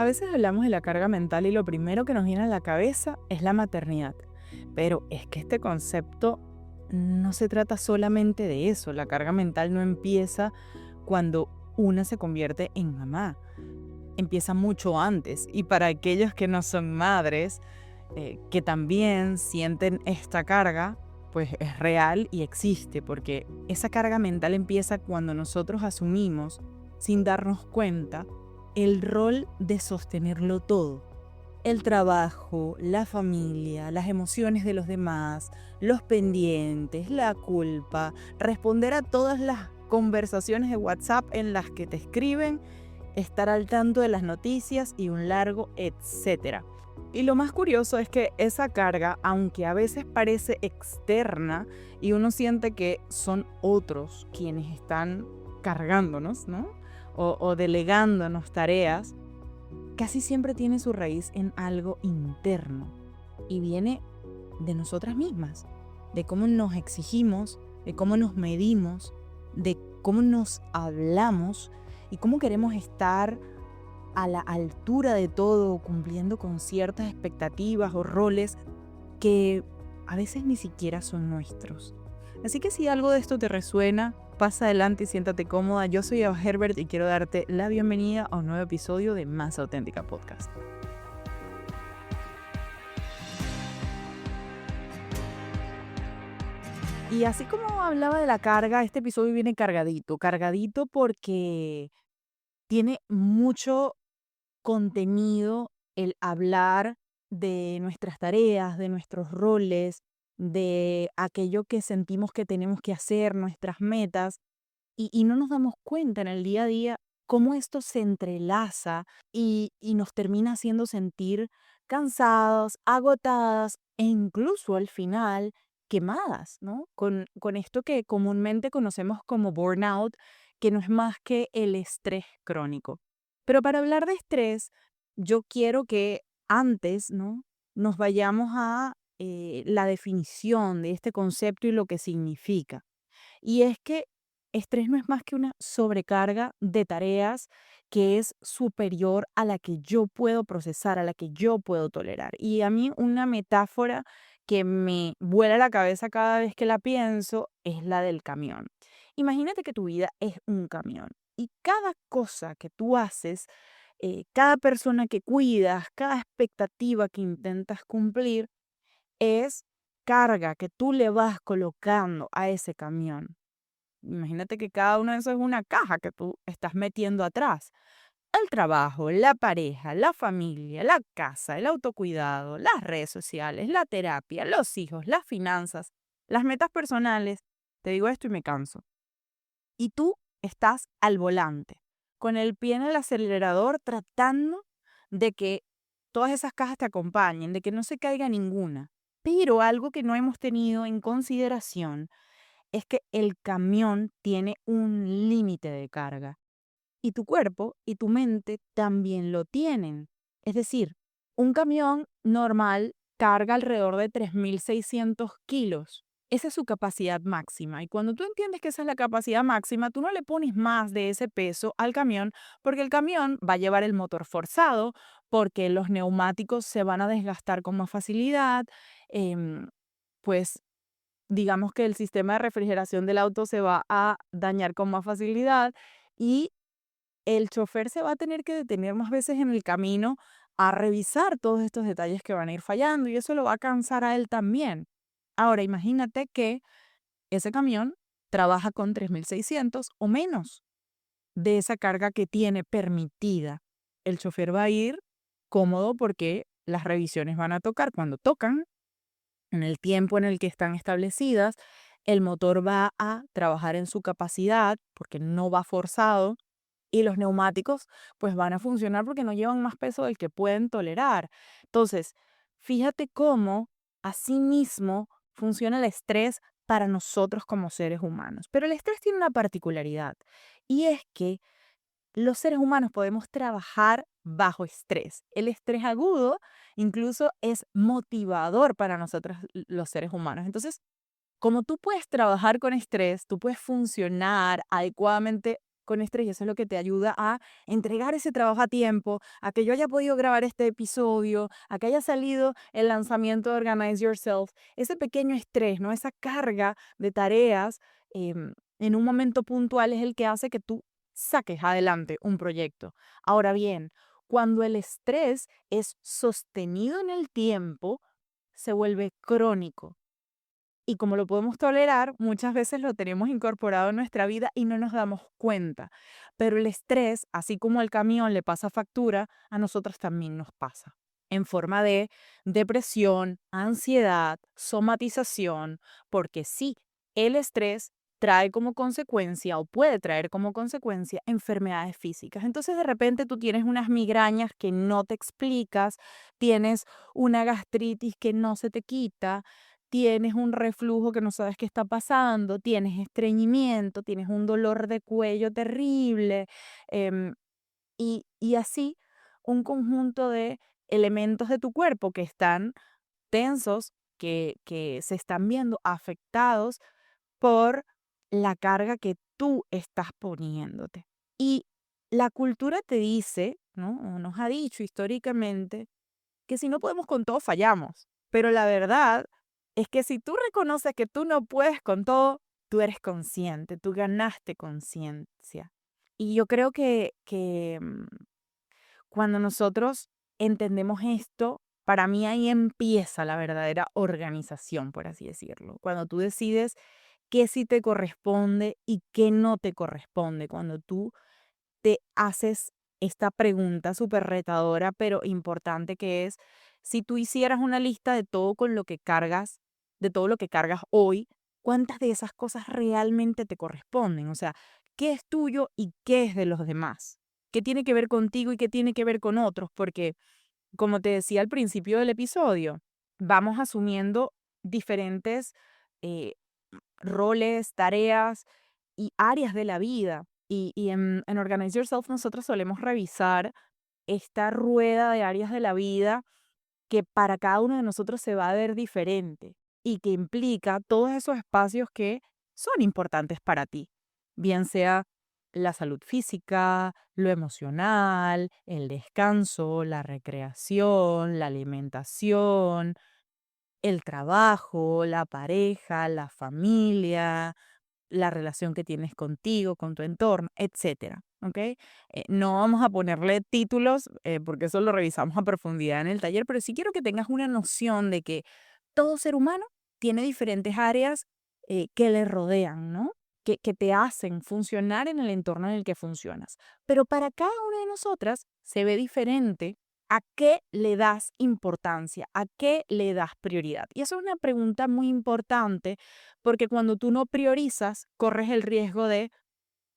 A veces hablamos de la carga mental y lo primero que nos viene a la cabeza es la maternidad. Pero es que este concepto no se trata solamente de eso. La carga mental no empieza cuando una se convierte en mamá. Empieza mucho antes. Y para aquellos que no son madres, que también sienten esta carga, pues es real y existe, porque esa carga mental empieza cuando nosotros asumimos, sin darnos cuenta, el rol de sostenerlo todo. El trabajo, la familia, las emociones de los demás, los pendientes, la culpa, responder a todas las conversaciones de WhatsApp en las que te escriben, estar al tanto de las noticias y un largo etcétera. Y lo más curioso es que esa carga, aunque a veces parece externa y uno siente que son otros quienes están cargándonos, ¿no? O delegándonos tareas, casi siempre tiene su raíz en algo interno y viene de nosotras mismas, de cómo nos exigimos, de cómo nos medimos, de cómo nos hablamos y cómo queremos estar a la altura de todo, cumpliendo con ciertas expectativas o roles que a veces ni siquiera son nuestros. Así que si algo de esto te resuena, pasa adelante y siéntate cómoda. Yo soy Eva Herbert y quiero darte la bienvenida a un nuevo episodio de Más Auténtica Podcast. Y así como hablaba de la carga, este episodio viene cargadito porque tiene mucho contenido el hablar de nuestras tareas, de nuestros roles, de aquello que sentimos que tenemos que hacer, nuestras metas, y no nos damos cuenta en el día a día cómo esto se entrelaza y nos termina haciendo sentir cansados, agotadas e incluso al final quemadas, ¿no? Con esto que comúnmente conocemos como burnout, que no es más que el estrés crónico. Pero para hablar de estrés, yo quiero que antes, ¿no? Nos vayamos a la definición de este concepto y lo que significa. Y es que estrés no es más que una sobrecarga de tareas que es superior a la que yo puedo procesar, a la que yo puedo tolerar. Y a mí una metáfora que me vuela la cabeza cada vez que la pienso es la del camión. Imagínate que tu vida es un camión y cada cosa que tú haces, cada persona que cuidas, cada expectativa que intentas cumplir es carga que tú le vas colocando a ese camión. Imagínate que cada uno de esos es una caja que tú estás metiendo atrás. El trabajo, la pareja, la familia, la casa, el autocuidado, las redes sociales, la terapia, los hijos, las finanzas, las metas personales. Te digo esto y me canso. Y tú estás al volante, con el pie en el acelerador, tratando de que todas esas cajas te acompañen, de que no se caiga ninguna. Pero algo que no hemos tenido en consideración es que el camión tiene un límite de carga y tu cuerpo y tu mente también lo tienen. Es decir, un camión normal carga alrededor de 3.600 kilos. Esa es su capacidad máxima. Y cuando tú entiendes que esa es la capacidad máxima, tú no le pones más de ese peso al camión porque el camión va a llevar el motor forzado, porque los neumáticos se van a desgastar con más facilidad. Pues digamos que el sistema de refrigeración del auto se va a dañar con más facilidad y el chofer se va a tener que detener más veces en el camino a revisar todos estos detalles que van a ir fallando y eso lo va a cansar a él también. Ahora, imagínate que ese camión trabaja con 3.600 o menos de esa carga que tiene permitida. El chofer va a ir cómodo porque las revisiones van a tocar cuando tocan en el tiempo en el que están establecidas, el motor va a trabajar en su capacidad porque no va forzado y los neumáticos pues van a funcionar porque no llevan más peso del que pueden tolerar. Entonces, fíjate cómo asimismo funciona el estrés para nosotros como seres humanos. Pero el estrés tiene una particularidad y es que los seres humanos podemos trabajar bajo estrés. El estrés agudo incluso es motivador para nosotros los seres humanos. Entonces, como tú puedes trabajar con estrés, tú puedes funcionar adecuadamente con estrés y eso es lo que te ayuda a entregar ese trabajo a tiempo, a que yo haya podido grabar este episodio, a que haya salido el lanzamiento de Organize Yourself. Ese pequeño estrés, ¿no? Esa carga de tareas en un momento puntual es el que hace que tú saques adelante un proyecto. Ahora bien, cuando el estrés es sostenido en el tiempo, se vuelve crónico. Y como lo podemos tolerar, muchas veces lo tenemos incorporado en nuestra vida y no nos damos cuenta. Pero el estrés, así como el camión le pasa factura, a nosotros también nos pasa. En forma de depresión, ansiedad, somatización, porque sí, el estrés trae como consecuencia o puede traer como consecuencia enfermedades físicas. Entonces de repente tú tienes unas migrañas que no te explicas, tienes una gastritis que no se te quita, tienes un reflujo que no sabes qué está pasando, tienes estreñimiento, tienes un dolor de cuello terrible, em, y así un conjunto de elementos de tu cuerpo que están tensos, que se están viendo afectados por la carga que tú estás poniéndote. Y la cultura te dice, ¿no? O nos ha dicho históricamente que si no podemos con todo, fallamos. Pero la verdad es que si tú reconoces que tú no puedes con todo, tú eres consciente, tú ganaste conciencia. Y yo creo que cuando nosotros entendemos esto, para mí ahí empieza la verdadera organización, por así decirlo. Cuando tú decides qué sí te corresponde y qué no te corresponde. Cuando tú te haces esta pregunta súper retadora, pero importante que es, si tú hicieras una lista de todo con lo que cargas, de todo lo que cargas hoy, ¿cuántas de esas cosas realmente te corresponden? O sea, ¿qué es tuyo y qué es de los demás? ¿Qué tiene que ver contigo y qué tiene que ver con otros? Porque, como te decía al principio del episodio, vamos asumiendo diferentes eh, roles, tareas y áreas de la vida. Y en Organize Yourself nosotros solemos revisar esta rueda de áreas de la vida que para cada uno de nosotros se va a ver diferente y que implica todos esos espacios que son importantes para ti, bien sea la salud física, lo emocional, el descanso, la recreación, la alimentación, el trabajo, la pareja, la familia, la relación que tienes contigo, con tu entorno, etcétera, ¿ok? No vamos a ponerle títulos porque eso lo revisamos a profundidad en el taller, pero sí quiero que tengas una noción de que todo ser humano tiene diferentes áreas que le rodean, ¿no? Que te hacen funcionar en el entorno en el que funcionas. Pero para cada una de nosotras se ve diferente a qué le das importancia, a qué le das prioridad. Y eso es una pregunta muy importante porque cuando tú no priorizas, corres el riesgo de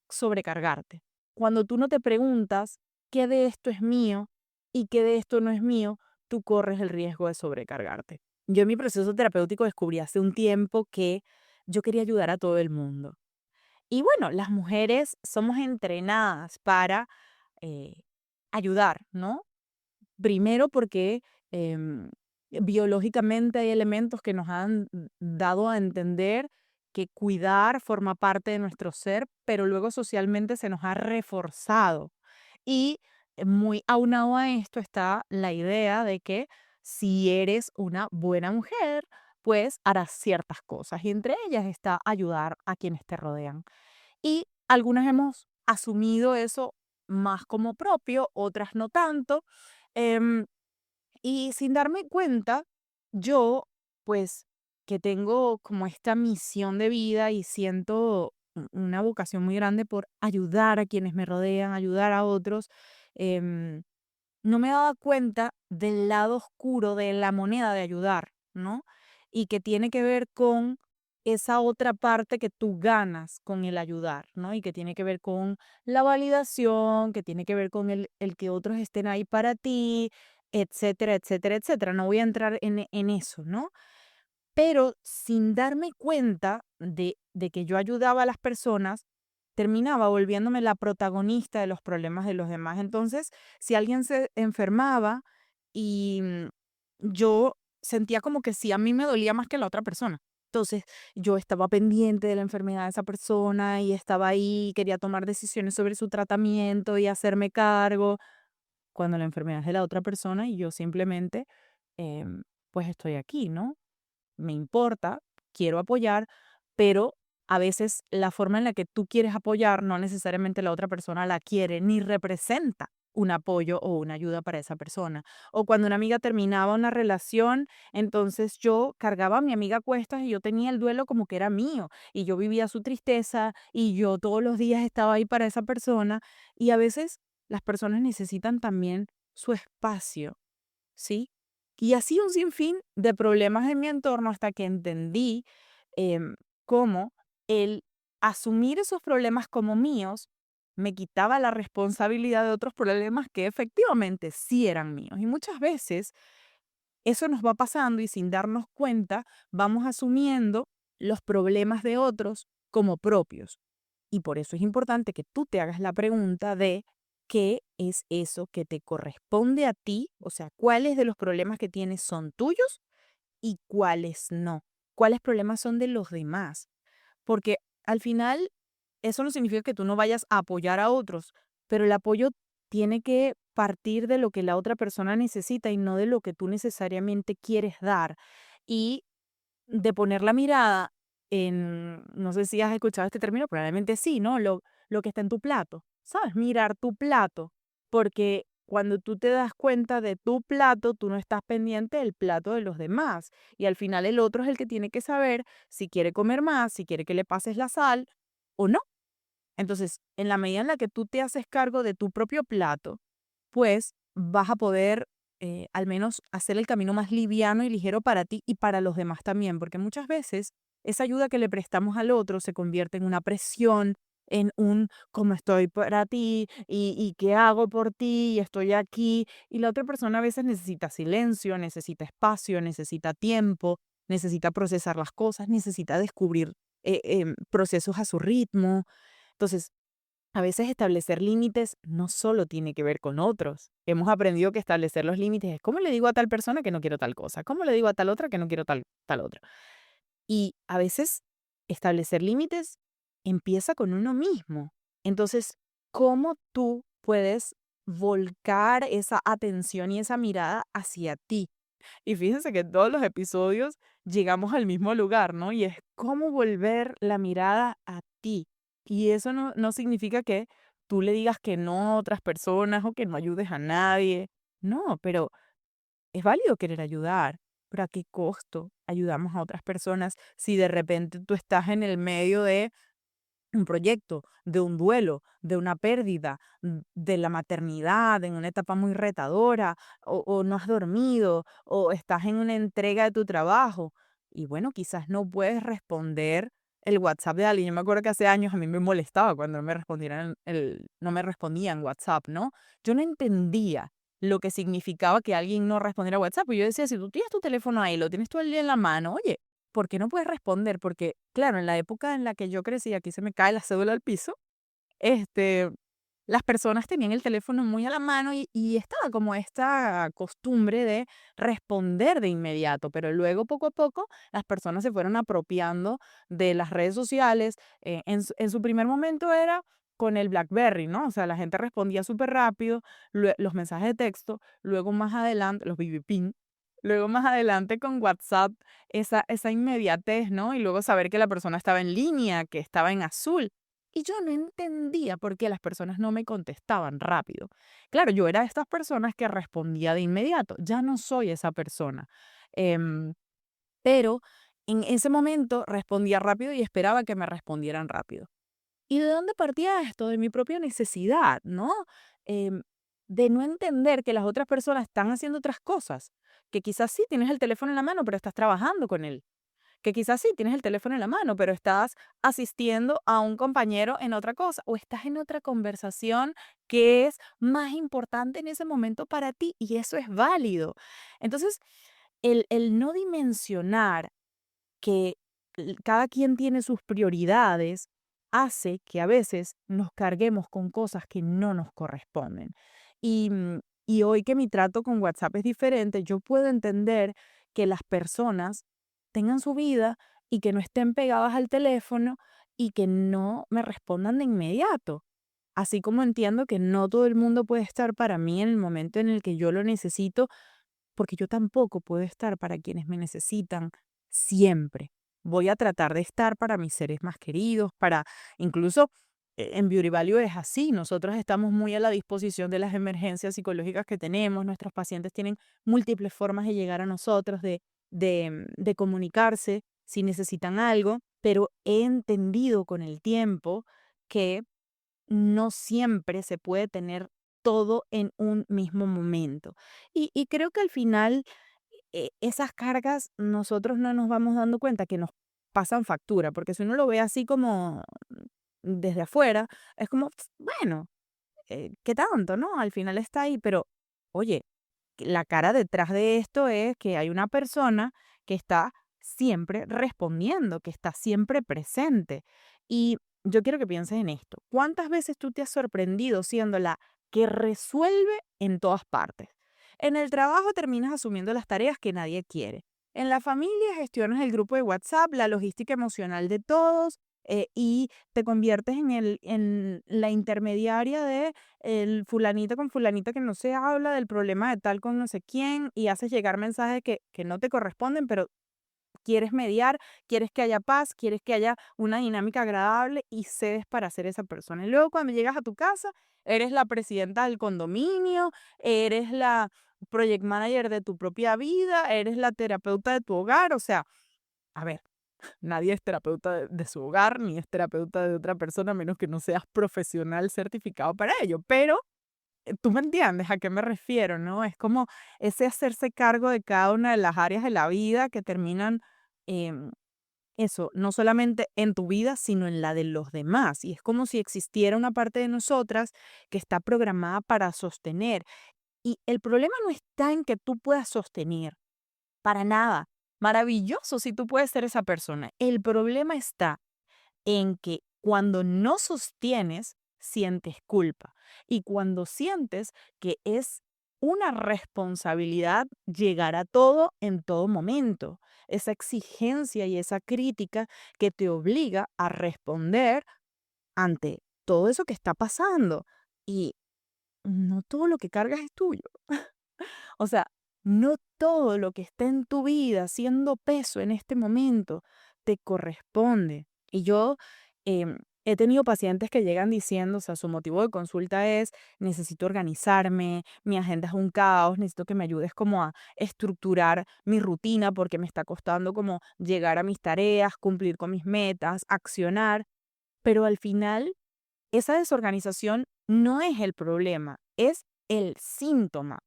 sobrecargarte. Cuando tú no te preguntas qué de esto es mío y qué de esto no es mío, tú corres el riesgo de sobrecargarte. Yo en mi proceso terapéutico descubrí hace un tiempo que yo quería ayudar a todo el mundo. Y bueno, las mujeres somos entrenadas para eh, ayudar, ¿no? Primero porque biológicamente hay elementos que nos han dado a entender que cuidar forma parte de nuestro ser, pero luego socialmente se nos ha reforzado. Y muy aunado a esto está la idea de que si eres una buena mujer, pues harás ciertas cosas y entre ellas está ayudar a quienes te rodean. Y algunas hemos asumido eso más como propio, otras no tanto. em, y sin darme cuenta, yo, pues, que tengo como esta misión de vida y siento una vocación muy grande por ayudar a quienes me rodean, ayudar a otros, em, no me daba cuenta del lado oscuro de la moneda de ayudar, ¿no? Y que tiene que ver con esa otra parte que tú ganas con el ayudar, ¿no? Y que tiene que ver con la validación, que tiene que ver con el que otros estén ahí para ti, etcétera, etcétera, etcétera. No voy a entrar en eso, ¿no? Pero sin darme cuenta de que yo ayudaba a las personas, terminaba volviéndome la protagonista de los problemas de los demás. Entonces, si alguien se enfermaba y yo sentía como que sí, a mí me dolía más que a la otra persona. Entonces, yo estaba pendiente de la enfermedad de esa persona y estaba ahí, quería tomar decisiones sobre su tratamiento y hacerme cargo, cuando la enfermedad es de la otra persona y yo simplemente, em, pues estoy aquí, ¿no? Me importa, quiero apoyar, pero a veces la forma en la que tú quieres apoyar no necesariamente la otra persona la quiere ni representa un apoyo o una ayuda para esa persona. O cuando una amiga terminaba una relación, entonces yo cargaba a mi amiga a cuestas y yo tenía el duelo como que era mío y yo vivía su tristeza y yo todos los días estaba ahí para esa persona y a veces las personas necesitan también su espacio. ¿Sí? Y así un sinfín de problemas en mi entorno hasta que entendí em, cómo el asumir esos problemas como míos me quitaba la responsabilidad de otros problemas que efectivamente sí eran míos. Y muchas veces eso nos va pasando y sin darnos cuenta vamos asumiendo los problemas de otros como propios. Y por eso es importante que tú te hagas la pregunta de qué es eso que te corresponde a ti, o sea, cuáles de los problemas que tienes son tuyos y cuáles no, cuáles problemas son de los demás. Porque al final eso no significa que tú no vayas a apoyar a otros, pero el apoyo tiene que partir de lo que la otra persona necesita y no de lo que tú necesariamente quieres dar. Y de poner la mirada en, no sé si has escuchado este término, probablemente sí, ¿no? Lo que está en tu plato, ¿sabes? Mirar tu plato, porque cuando tú te das cuenta de tu plato, tú no estás pendiente del plato de los demás. Y al final el otro es el que tiene que saber si quiere comer más, si quiere que le pases la sal o no. Entonces, en la medida en la que tú te haces cargo de tu propio plato, pues vas a poder al menos hacer el camino más liviano y ligero para ti y para los demás también, porque muchas veces esa ayuda que le prestamos al otro se convierte en una presión, en un cómo estoy para ti y qué hago por ti y estoy aquí. Y la otra persona a veces necesita silencio, necesita espacio, necesita tiempo, necesita procesar las cosas, necesita descubrir procesos a su ritmo. Entonces, a veces establecer límites no solo tiene que ver con otros. Hemos aprendido que establecer los límites es cómo le digo a tal persona que no quiero tal cosa, cómo le digo a tal otra que no quiero tal otra. Y a veces establecer límites empieza con uno mismo. Entonces, ¿cómo tú puedes volcar esa atención y esa mirada hacia ti? Y fíjense que en todos los episodios llegamos al mismo lugar, ¿no? Y es cómo volver la mirada a ti. Y eso no significa que tú le digas que no a otras personas o que no ayudes a nadie. No, pero es válido querer ayudar. Pero ¿a qué costo ayudamos a otras personas si de repente tú estás en el medio de un proyecto, de un duelo, de una pérdida, de la maternidad, en una etapa muy retadora, o no has dormido, o estás en una entrega de tu trabajo? Y bueno, quizás no puedes responder el WhatsApp de alguien. Yo me acuerdo que hace años a mí me molestaba cuando no me respondieran no me respondían WhatsApp, ¿no? Yo no entendía lo que significaba que alguien no respondiera WhatsApp. Y yo decía, si tú tienes tu teléfono ahí, lo tienes todo el día en la mano, oye, ¿por qué no puedes responder? Porque, claro, en la época en la que yo crecí, aquí se me cae la cédula al piso, este, las personas tenían el teléfono muy a la mano y estaba como esta costumbre de responder de inmediato, pero luego poco a poco las personas se fueron apropiando de las redes sociales. En su primer momento era con el BlackBerry, ¿no? O sea, la gente respondía súper rápido, los mensajes de texto, luego más adelante, los BB Pin, luego más adelante con WhatsApp, esa inmediatez, ¿no? Y luego saber que la persona estaba en línea, que estaba en azul. Y yo no entendía por qué las personas no me contestaban rápido. Claro, yo era de estas personas que respondía de inmediato. Ya no soy esa persona. Em, pero en ese momento respondía rápido y esperaba que me respondieran rápido. ¿Y de dónde partía esto? De mi propia necesidad, ¿no? Em, de no entender que las otras personas están haciendo otras cosas. Que quizás sí tienes el teléfono en la mano, pero estás trabajando con él, que quizás sí tienes el teléfono en la mano, pero estás asistiendo a un compañero en otra cosa o estás en otra conversación que es más importante en ese momento para ti y eso es válido. Entonces, el no dimensionar que cada quien tiene sus prioridades hace que a veces nos carguemos con cosas que no nos corresponden. Y hoy que mi trato con WhatsApp es diferente, yo puedo entender que las personas tengan su vida y que no estén pegadas al teléfono y que no me respondan de inmediato. Así como entiendo que no todo el mundo puede estar para mí en el momento en el que yo lo necesito, porque yo tampoco puedo estar para quienes me necesitan siempre. Voy a tratar de estar para mis seres más queridos, para incluso en Beauty Value es así, nosotros estamos muy a la disposición de las emergencias psicológicas que tenemos, nuestros pacientes tienen múltiples formas de llegar a nosotros, de comunicarse si necesitan algo, pero he entendido con el tiempo que no siempre se puede tener todo en un mismo momento. Y creo que al final esas cargas nosotros no nos vamos dando cuenta que nos pasan factura, porque si uno lo ve así como desde afuera, es como, bueno, ¿qué tanto, no? Al final está ahí, pero oye, la cara detrás de esto es que hay una persona que está siempre respondiendo, que está siempre presente. Y yo quiero que pienses en esto. ¿Cuántas veces tú te has sorprendido siendo la que resuelve en todas partes? En el trabajo terminas asumiendo las tareas que nadie quiere. En la familia gestionas el grupo de WhatsApp, la logística emocional de todos, y te conviertes en la intermediaria de el fulanito con fulanita que no se habla del problema de tal con no sé quién y haces llegar mensajes que no te corresponden, pero quieres mediar, quieres que haya paz, quieres que haya una dinámica agradable y cedes para ser esa persona. Y luego cuando llegas a tu casa, eres la presidenta del condominio, eres la project manager de tu propia vida, eres la terapeuta de tu hogar, o sea, a ver. Nadie es terapeuta de su hogar, ni es terapeuta de otra persona, a menos que no seas profesional certificado para ello. Pero tú me entiendes a qué me refiero, ¿no? Es como ese hacerse cargo de cada una de las áreas de la vida que terminan, em, eso, no solamente en tu vida, sino en la de los demás. Y es como si existiera una parte de nosotras que está programada para sostener. Y el problema no está en que tú puedas sostener. Para nada. Maravilloso si tú puedes ser esa persona. El problema está en que cuando no sostienes, sientes culpa. Y cuando sientes que es una responsabilidad llegar a todo en todo momento. Esa exigencia y esa crítica que te obliga a responder ante todo eso que está pasando. Y no todo lo que cargas es tuyo. O sea, no todo lo que está en tu vida siendo peso en este momento te corresponde. Y yo he tenido pacientes que llegan diciendo, o sea, su motivo de consulta es, necesito organizarme, mi agenda es un caos, necesito que me ayudes como a estructurar mi rutina porque me está costando como llegar a mis tareas, cumplir con mis metas, accionar. Pero al final, esa desorganización no es el problema, es el síntoma,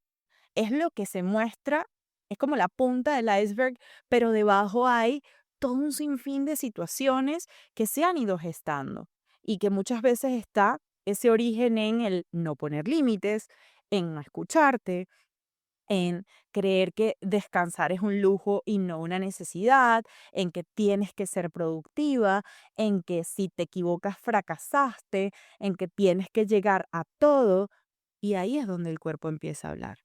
es lo que se muestra, es como la punta del iceberg, pero debajo hay todo un sinfín de situaciones que se han ido gestando y que muchas veces está ese origen en el no poner límites, en no escucharte, en creer que descansar es un lujo y no una necesidad, en que tienes que ser productiva, en que si te equivocas fracasaste, en que tienes que llegar a todo. Y ahí es donde el cuerpo empieza a hablar,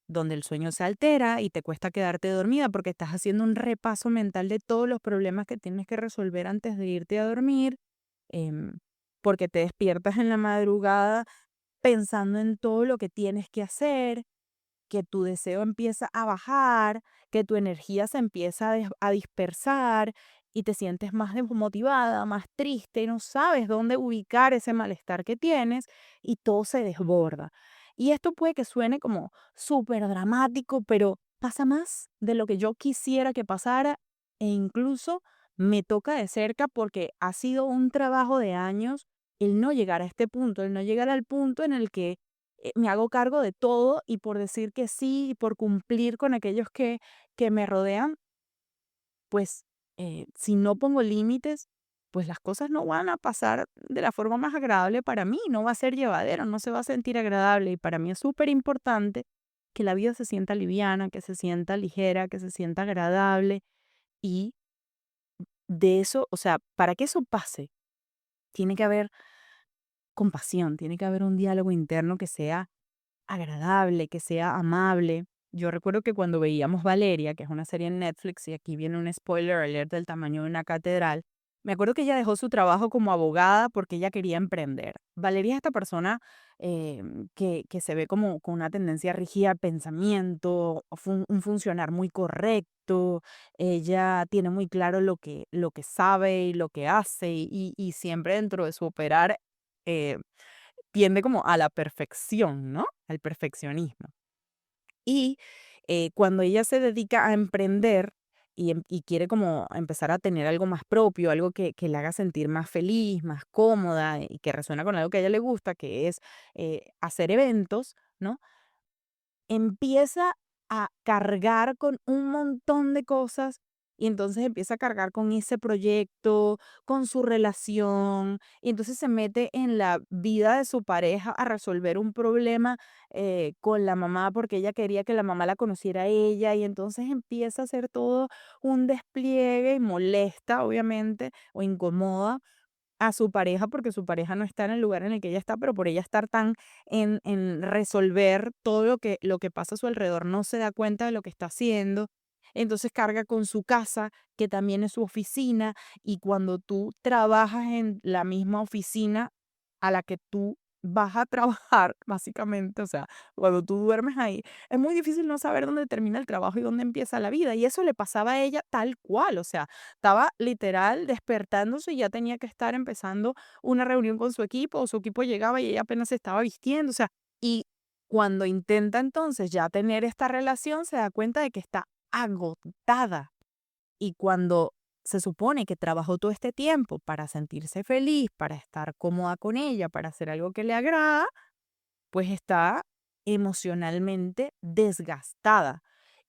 donde el sueño se altera y te cuesta quedarte dormida porque estás haciendo un repaso mental de todos los problemas que tienes que resolver antes de irte a dormir, em, porque te despiertas en la madrugada pensando en todo lo que tienes que hacer, que tu deseo empieza a bajar, que tu energía se empieza a dispersar y te sientes más desmotivada, más triste y no sabes dónde ubicar ese malestar que tienes y todo se desborda. Y esto puede que suene como súper dramático, pero pasa más de lo que yo quisiera que pasara e incluso me toca de cerca porque ha sido un trabajo de años el no llegar a este punto, el no llegar al punto en el que me hago cargo de todo y por decir que sí y por cumplir con aquellos que me rodean, pues si no pongo límites, pues las cosas no van a pasar de la forma más agradable para mí, no va a ser llevadero, no se va a sentir agradable y para mí es súper importante que la vida se sienta liviana, que se sienta ligera, que se sienta agradable y de eso, o sea, para que eso pase, tiene que haber compasión, tiene que haber un diálogo interno que sea agradable, que sea amable. Yo recuerdo que cuando veíamos Valeria, que es una serie en Netflix, y aquí viene un spoiler alert del tamaño de una catedral, me acuerdo que ella dejó su trabajo como abogada porque ella quería emprender. Valeria es esta persona que se ve como con una tendencia rígida al pensamiento, un funcionar muy correcto, ella tiene muy claro lo que sabe y lo que hace y siempre dentro de su operar eh, tiende como a la perfección, ¿no? Al perfeccionismo. Y, cuando ella se dedica a emprender y quiere como empezar a tener algo más propio, algo que la haga sentir más feliz, más cómoda y que resuena con algo que a ella le gusta, que es, hacer eventos, ¿no? Empieza a cargar con un montón de cosas y entonces empieza a cargar con ese proyecto, con su relación, y entonces se mete en la vida de su pareja a resolver un problema con la mamá porque ella quería que la mamá la conociera a ella y entonces empieza a hacer todo un despliegue y molesta, obviamente, o incomoda a su pareja, porque su pareja no está en el lugar en el que ella está, pero por ella estar tan en resolver todo lo que pasa a su alrededor, no se da cuenta de lo que está haciendo. Entonces carga con su casa, que también es su oficina, y cuando tú trabajas en la misma oficina a la que tú vas a trabajar, básicamente, o sea, cuando tú duermes ahí, es muy difícil no saber dónde termina el trabajo y dónde empieza la vida. Y eso le pasaba a ella tal cual, o sea, estaba literal despertándose y ya tenía que estar empezando una reunión con su equipo, o su equipo llegaba y ella apenas se estaba vistiendo, o sea, y cuando intenta entonces ya tener esta relación, se da cuenta de que está agotada. Y cuando se supone que trabajó todo este tiempo para sentirse feliz, para estar cómoda con ella, para hacer algo que le agrada, pues está emocionalmente desgastada.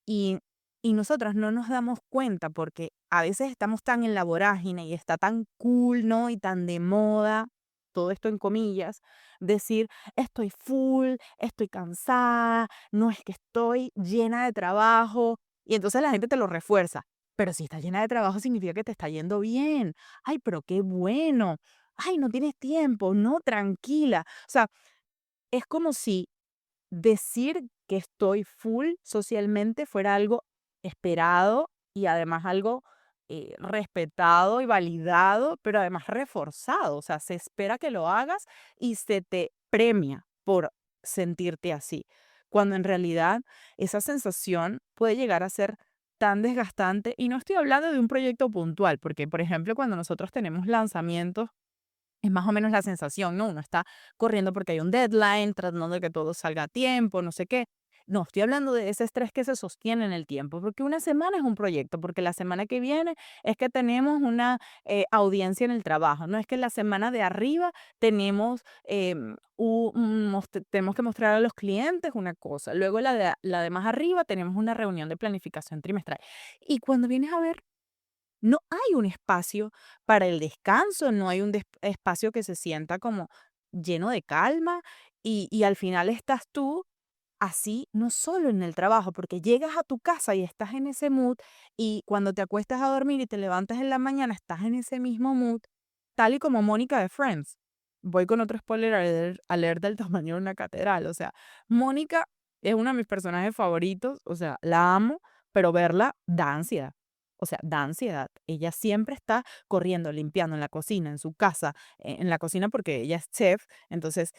Y, y nosotras no nos damos cuenta porque a veces estamos tan en la vorágine y está tan cool, ¿no? Y tan de moda, todo esto en comillas, decir, estoy full, estoy cansada, no es que estoy llena de trabajo. Y entonces la gente te lo refuerza. Pero si estás llena de trabajo significa que te está yendo bien. Ay, pero qué bueno. Ay, no tienes tiempo. No, tranquila. O sea, es como si decir que estoy full socialmente fuera algo esperado y además algo respetado y validado, pero además reforzado. O sea, se espera que lo hagas y se te premia por sentirte así, cuando en realidad esa sensación puede llegar a ser tan desgastante. Y no estoy hablando de un proyecto puntual, porque por ejemplo, cuando nosotros tenemos lanzamientos, es más o menos la sensación, ¿no? Uno está corriendo porque hay un deadline, tratando de que todo salga a tiempo, no sé qué. No, estoy hablando de ese estrés que se sostiene en el tiempo, porque una semana es un proyecto, porque la semana que viene es que tenemos una audiencia en el trabajo, no es que la semana de arriba tenemos, tenemos que mostrar a los clientes una cosa, luego la de más arriba tenemos una reunión de planificación trimestral. Y cuando vienes a ver, no hay un espacio para el descanso, no hay un espacio que se sienta como lleno de calma y al final estás tú así, no solo en el trabajo, porque llegas a tu casa y estás en ese mood y cuando te acuestas a dormir y te levantas en la mañana estás en ese mismo mood, tal y como Mónica de Friends. Voy con otro spoiler alert del tamaño de una catedral, o sea, Mónica es uno de mis personajes favoritos, o sea, la amo, pero verla da ansiedad. O sea, da ansiedad. Ella siempre está corriendo, limpiando en la cocina, en su casa, en la cocina porque ella es chef, entonces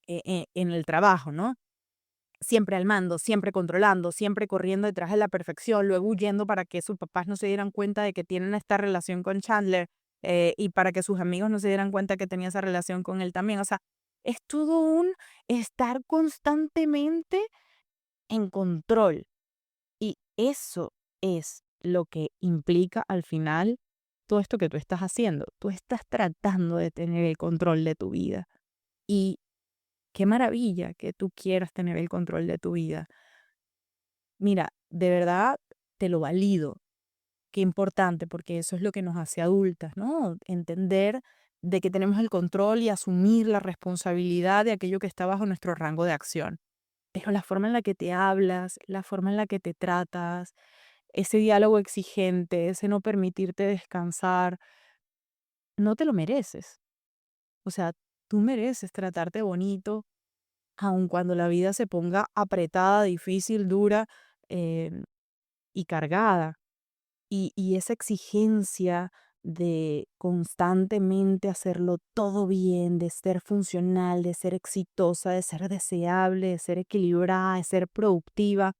en el trabajo, ¿no? Siempre al mando, siempre controlando, siempre corriendo detrás de la perfección, luego huyendo para que sus papás no se dieran cuenta de que tienen esta relación con Chandler y para que sus amigos no se dieran cuenta que tenía esa relación con él también. O sea, es todo un estar constantemente en control y eso es lo que implica al final todo esto que tú estás haciendo. Tú estás tratando de tener el control de tu vida y qué maravilla que tú quieras tener el control de tu vida. Mira, de verdad te lo valido. Qué importante, porque eso es lo que nos hace adultas, ¿no? Entender de que tenemos el control y asumir la responsabilidad de aquello que está bajo nuestro rango de acción. Pero la forma en la que te hablas, la forma en la que te tratas, ese diálogo exigente, ese no permitirte descansar, no te lo mereces. O sea, tú mereces tratarte bonito, aun cuando la vida se ponga apretada, difícil, dura, em, y cargada. Y esa exigencia de constantemente hacerlo todo bien, de ser funcional, de ser exitosa, de ser deseable, de ser equilibrada, de ser productiva,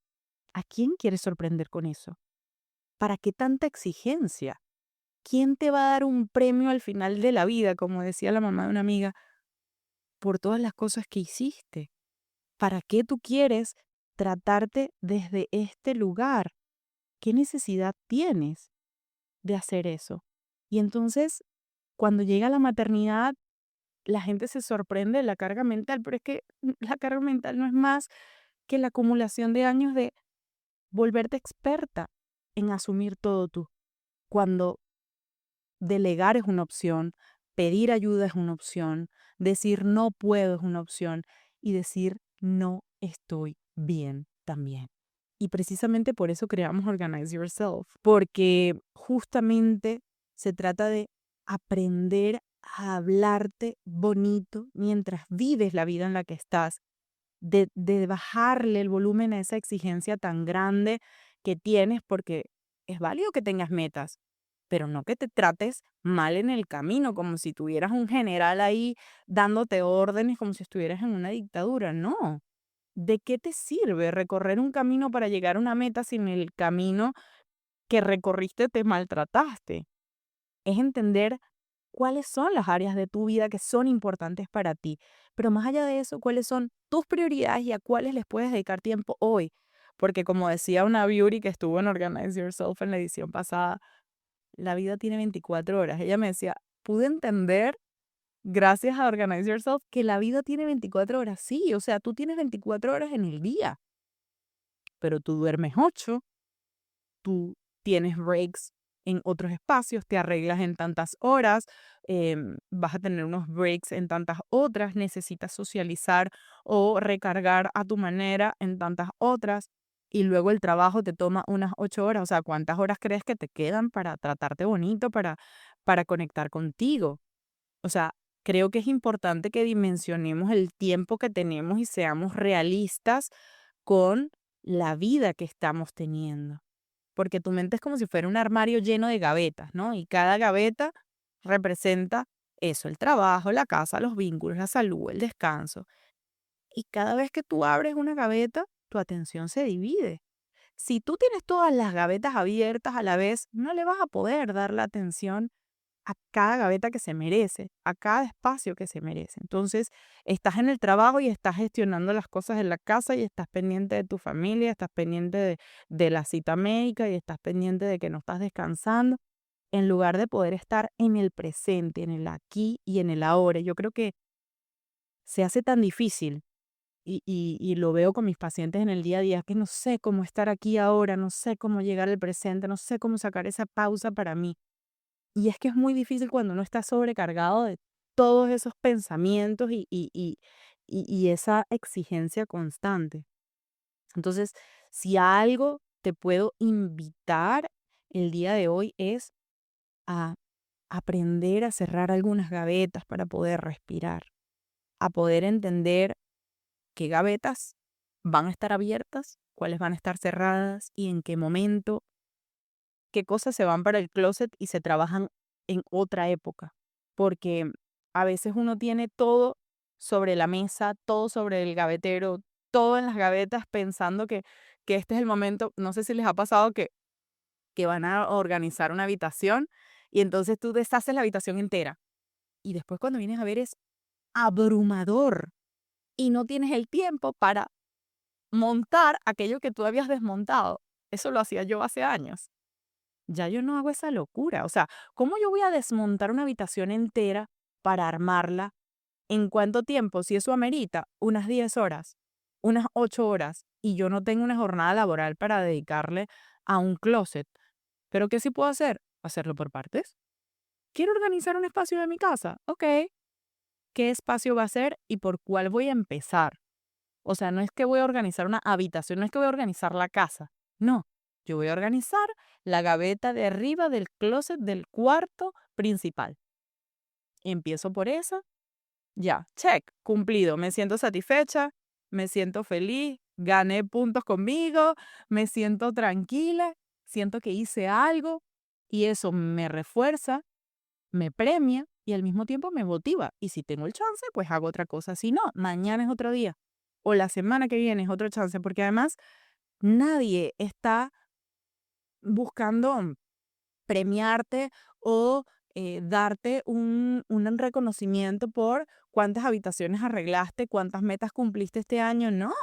¿a quién quieres sorprender con eso? ¿Para qué tanta exigencia? ¿Quién te va a dar un premio al final de la vida, como decía la mamá de una amiga, por todas las cosas que hiciste? ¿Para qué tú quieres tratarte desde este lugar? ¿Qué necesidad tienes de hacer eso? Y entonces, cuando llega la maternidad, la gente se sorprende de la carga mental, pero es que la carga mental no es más que la acumulación de años de volverte experta en asumir todo tú. Cuando delegar es una opción, pedir ayuda es una opción, decir no puedo es una opción y decir no estoy bien también. Y precisamente por eso creamos Organize Yourself, porque justamente se trata de aprender a hablarte bonito mientras vives la vida en la que estás, de bajarle el volumen a esa exigencia tan grande que tienes, porque es válido que tengas metas, pero no que te trates mal en el camino, como si tuvieras un general ahí dándote órdenes, como si estuvieras en una dictadura. No. ¿De qué te sirve recorrer un camino para llegar a una meta si en el camino que recorriste te maltrataste? Es entender cuáles son las áreas de tu vida que son importantes para ti, pero más allá de eso, cuáles son tus prioridades y a cuáles les puedes dedicar tiempo hoy. Porque como decía una beauty que estuvo en Organize Yourself en la edición pasada, la vida tiene 24 horas. Ella me decía, pude entender, gracias a Organize Yourself, que la vida tiene 24 horas. Sí, o sea, tú tienes 24 horas en el día, pero tú duermes 8, tú tienes breaks en otros espacios, te arreglas en tantas horas, vas a tener unos breaks en tantas otras, necesitas socializar o recargar a tu manera en tantas otras, y luego el trabajo te toma unas 8 horas. O sea, ¿cuántas horas crees que te quedan para tratarte bonito, para conectar contigo? O sea, creo que es importante que dimensionemos el tiempo que tenemos y seamos realistas con la vida que estamos teniendo, porque tu mente es como si fuera un armario lleno de gavetas, ¿no? Y cada gaveta representa eso, el trabajo, la casa, los vínculos, la salud, el descanso. Y cada vez que tú abres una gaveta, tu atención se divide. Si tú tienes todas las gavetas abiertas a la vez, no le vas a poder dar la atención a cada gaveta que se merece, a cada espacio que se merece. Entonces, estás en el trabajo y estás gestionando las cosas en la casa y estás pendiente de tu familia, estás pendiente de la cita médica y estás pendiente de que no estás descansando, en lugar de poder estar en el presente, en el aquí y en el ahora. Yo creo que se hace tan difícil y lo veo con mis pacientes en el día a día, que no sé cómo estar aquí ahora, no sé cómo llegar al presente, no sé cómo sacar esa pausa para mí. Y es que es muy difícil cuando uno está sobrecargado de todos esos pensamientos y esa exigencia constante. Entonces, si a algo te puedo invitar el día de hoy es a aprender a cerrar algunas gavetas para poder respirar, a poder entender qué gavetas van a estar abiertas, cuáles van a estar cerradas y en qué momento, qué cosas se van para el closet y se trabajan en otra época. Porque a veces uno tiene todo sobre la mesa, todo sobre el gavetero, todo en las gavetas pensando que este es el momento. No sé si les ha pasado que van a organizar una habitación y entonces tú deshaces la habitación entera. Y después cuando vienes a ver es abrumador y no tienes el tiempo para montar aquello que tú habías desmontado. Eso lo hacía yo hace años. Ya yo no hago esa locura. O sea, ¿cómo yo voy a desmontar una habitación entera para armarla? ¿En cuánto tiempo? Si eso amerita unas 10 horas, unas 8 horas, y yo no tengo una jornada laboral para dedicarle a un closet. ¿Pero qué sí puedo hacer? Hacerlo por partes. ¿Quiero organizar un espacio de mi casa? Ok. ¿Qué espacio va a ser y por cuál voy a empezar? O sea, no es que voy a organizar una habitación, no es que voy a organizar la casa. No, yo voy a organizar la gaveta de arriba del closet del cuarto principal. Empiezo por esa, ya, check, cumplido, me siento satisfecha. me siento feliz, gané puntos conmigo, me siento tranquila, siento que hice algo y eso me refuerza, me premia y al mismo tiempo me motiva. Y si tengo el chance, pues hago otra cosa. Si no, mañana es otro día o la semana que viene es otro chance, porque además nadie está buscando premiarte o darte un reconocimiento por cuántas habitaciones arreglaste, cuántas metas cumpliste este año. No.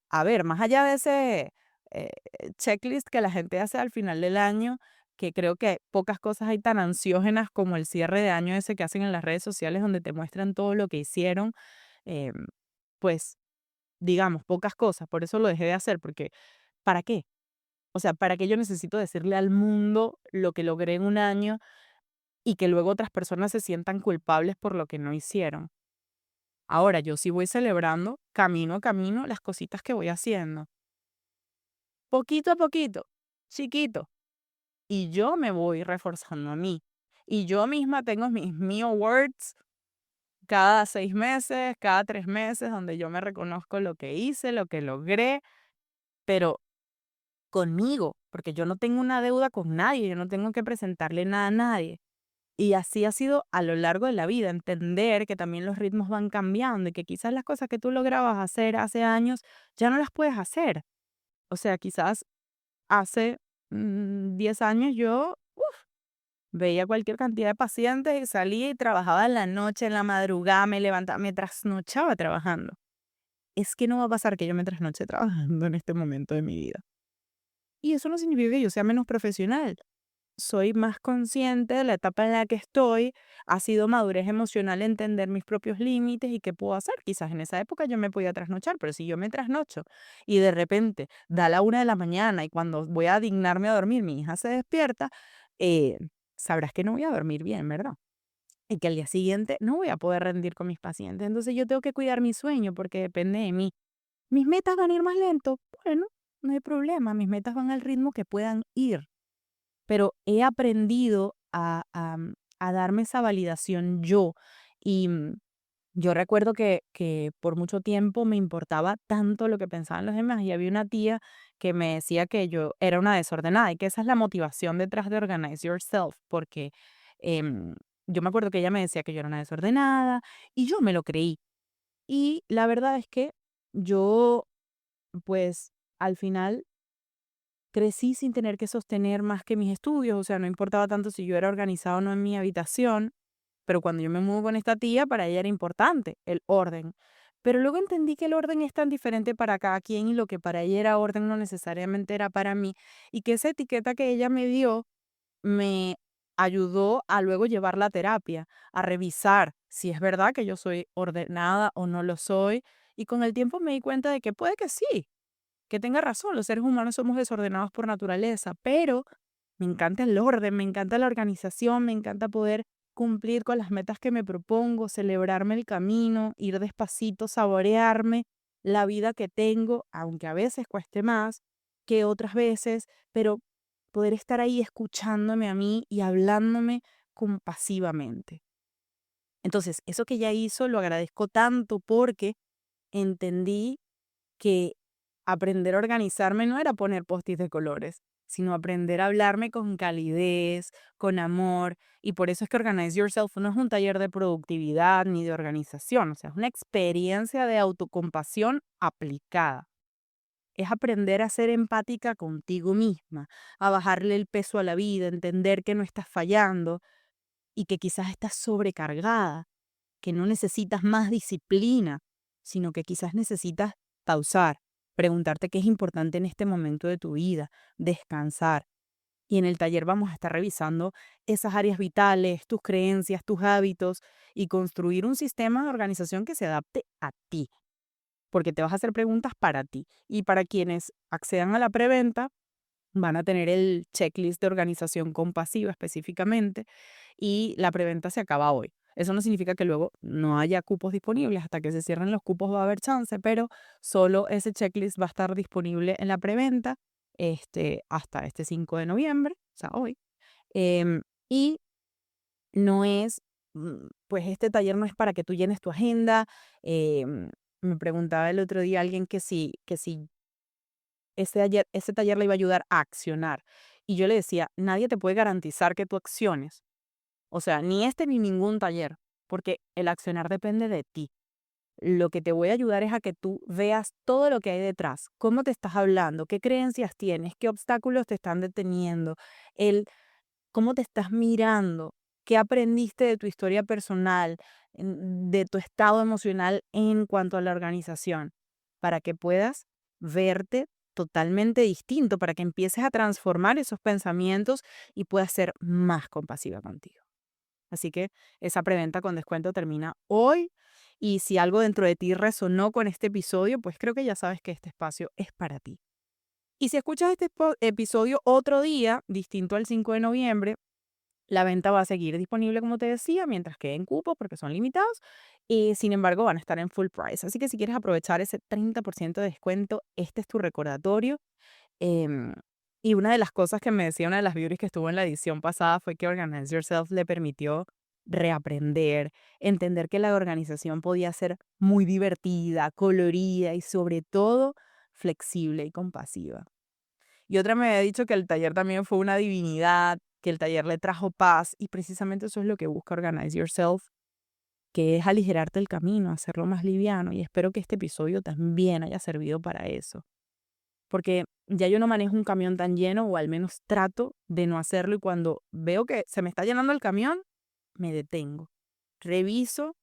A ver, más allá de ese eh, checklist que la gente hace al final del año, que creo que pocas cosas hay tan ansiógenas como el cierre de año ese que hacen en las redes sociales donde te muestran todo lo que hicieron, eh, pues digamos, pocas cosas. Por eso lo dejé de hacer, porque ¿para qué? O sea, ¿para qué yo necesito decirle al mundo lo que logré en un año y que luego otras personas se sientan culpables por lo que no hicieron? Ahora, yo sí voy celebrando camino a camino las cositas que voy haciendo, poquito a poquito, chiquito, y yo me voy reforzando a mí. Y yo misma tengo mis Me Awards cada 6 meses, cada 3 meses, donde yo me reconozco lo que hice, lo que logré, pero conmigo, porque yo no tengo una deuda con nadie, yo no tengo que presentarle nada a nadie. Y así ha sido a lo largo de la vida, entender que también los ritmos van cambiando y que quizás las cosas que tú lograbas hacer hace años ya no las puedes hacer. O sea, quizás hace 10 años yo veía cualquier cantidad de pacientes y salía y trabajaba en la noche, en la madrugada, me levantaba, me trasnochaba trabajando. Es que no va a pasar que yo me trasnoche trabajando en este momento de mi vida. Y eso no significa que yo sea menos profesional. Soy más consciente de la etapa en la que estoy, ha sido madurez emocional entender mis propios límites y qué puedo hacer. Quizás en esa época yo me podía trasnochar, pero si yo me trasnocho y de repente da la 1 de la mañana y cuando voy a dignarme a dormir, mi hija se despierta, eh, sabrás que no voy a dormir bien, ¿verdad? Y que al día siguiente no voy a poder rendir con mis pacientes. Entonces yo tengo que cuidar mi sueño porque depende de mí. ¿Mis metas van a ir más lento? Bueno, no hay problema, mis metas van al ritmo que puedan ir, pero he aprendido a darme esa validación yo. Y yo recuerdo que por mucho tiempo me importaba tanto lo que pensaban los demás y había una tía que me decía que yo era una desordenada y que esa es la motivación detrás de Organize Yourself, porque em, yo me acuerdo que ella me decía que yo era una desordenada y yo me lo creí. Y la verdad es que yo, pues, al final crecí sin tener que sostener más que mis estudios, o sea, no importaba tanto si yo era organizada o no en mi habitación, pero cuando yo me mudo con esta tía, para ella era importante el orden. Pero luego entendí que el orden es tan diferente para cada quien y lo que para ella era orden no necesariamente era para mí, y que esa etiqueta que ella me dio me ayudó a luego llevar la terapia, a revisar si es verdad que yo soy ordenada o no lo soy, y con el tiempo me di cuenta de que puede que tenga razón, los seres humanos somos desordenados por naturaleza, pero me encanta el orden, me encanta la organización, me encanta poder cumplir con las metas que me propongo, celebrarme el camino, ir despacito, saborearme la vida que tengo, aunque a veces cueste más que otras veces, pero poder estar ahí escuchándome a mí y hablándome compasivamente. Entonces, eso que ella hizo lo agradezco tanto porque entendí que aprender a organizarme no era poner postis de colores, sino aprender a hablarme con calidez, con amor. Y por eso es que Organize Yourself no es un taller de productividad ni de organización, o sea, es una experiencia de autocompasión aplicada. Es aprender a ser empática contigo misma, a bajarle el peso a la vida, entender que no estás fallando y que quizás estás sobrecargada, que no necesitas más disciplina, sino que quizás necesitas pausar, preguntarte qué es importante en este momento de tu vida, descansar. Y en el taller vamos a estar revisando esas áreas vitales, tus creencias, tus hábitos y construir un sistema de organización que se adapte a ti, porque te vas a hacer preguntas para ti. Y para quienes accedan a la preventa, van a tener el checklist de organización compasiva específicamente y la preventa se acaba hoy. Eso no significa que luego no haya cupos disponibles. Hasta que se cierren los cupos va a haber chance, pero solo ese checklist va a estar disponible en la preventa hasta este 5 de noviembre, o sea, hoy. Y no es, pues este taller no es para que tú llenes tu agenda, Me preguntaba el otro día alguien que si ese taller le iba a ayudar a accionar. Y yo le decía, nadie te puede garantizar que tú acciones. O sea, ni este ni ningún taller, porque el accionar depende de ti. Lo que te voy a ayudar es a que tú veas todo lo que hay detrás, cómo te estás hablando, qué creencias tienes, qué obstáculos te están deteniendo, el cómo te estás mirando, qué aprendiste de tu historia personal, de tu estado emocional en cuanto a la organización, para que puedas verte totalmente distinto, para que empieces a transformar esos pensamientos y puedas ser más compasiva contigo. Así que esa preventa con descuento termina hoy. Y si algo dentro de ti resonó con este episodio, pues creo que ya sabes que este espacio es para ti. Y si escuchas este episodio otro día, distinto al 5 de noviembre, la venta va a seguir disponible, como te decía, mientras queden cupos, porque son limitados. Y sin embargo, van a estar en full price. Así que si quieres aprovechar ese 30% de descuento, este es tu recordatorio. Em, y una de las cosas que me decía una de las beauties que estuvo en la edición pasada fue que Organize Yourself le permitió reaprender, entender que la organización podía ser muy divertida, colorida y sobre todo flexible y compasiva. Y otra me había dicho que el taller también fue una divinidad, que el taller le trajo paz y precisamente eso es lo que busca Organize Yourself, que es aligerarte el camino, hacerlo más liviano y espero que este episodio también haya servido para eso. Porque ya yo no manejo un camión tan lleno, o al menos trato de no hacerlo, y cuando veo que se me está llenando el camión, me detengo. Reviso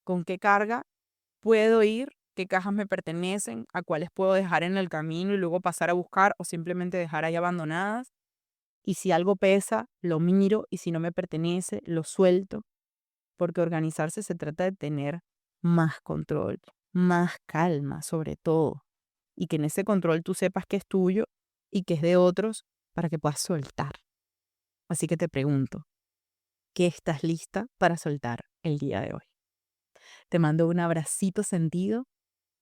con qué carga puedo ir, qué cajas me pertenecen, a cuáles puedo dejar en el camino y luego pasar a buscar o simplemente dejar ahí abandonadas. Y si algo pesa, lo miro y si no me pertenece, lo suelto, porque organizarse se trata de tener más control, más calma sobre todo y que en ese control tú sepas que es tuyo y que es de otros para que puedas soltar. Así que te pregunto, ¿qué estás lista para soltar el día de hoy? Te mando un abracito sentido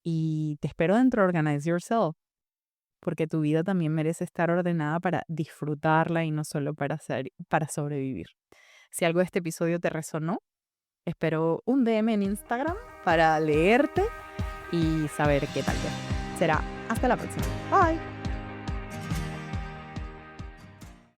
y te espero dentro de Organize Yourself, porque tu vida también merece estar ordenada para disfrutarla y no solo para sobrevivir. Si algo de este episodio te resonó, espero un DM en Instagram para leerte y saber qué tal te fue. Será hasta la próxima. Bye.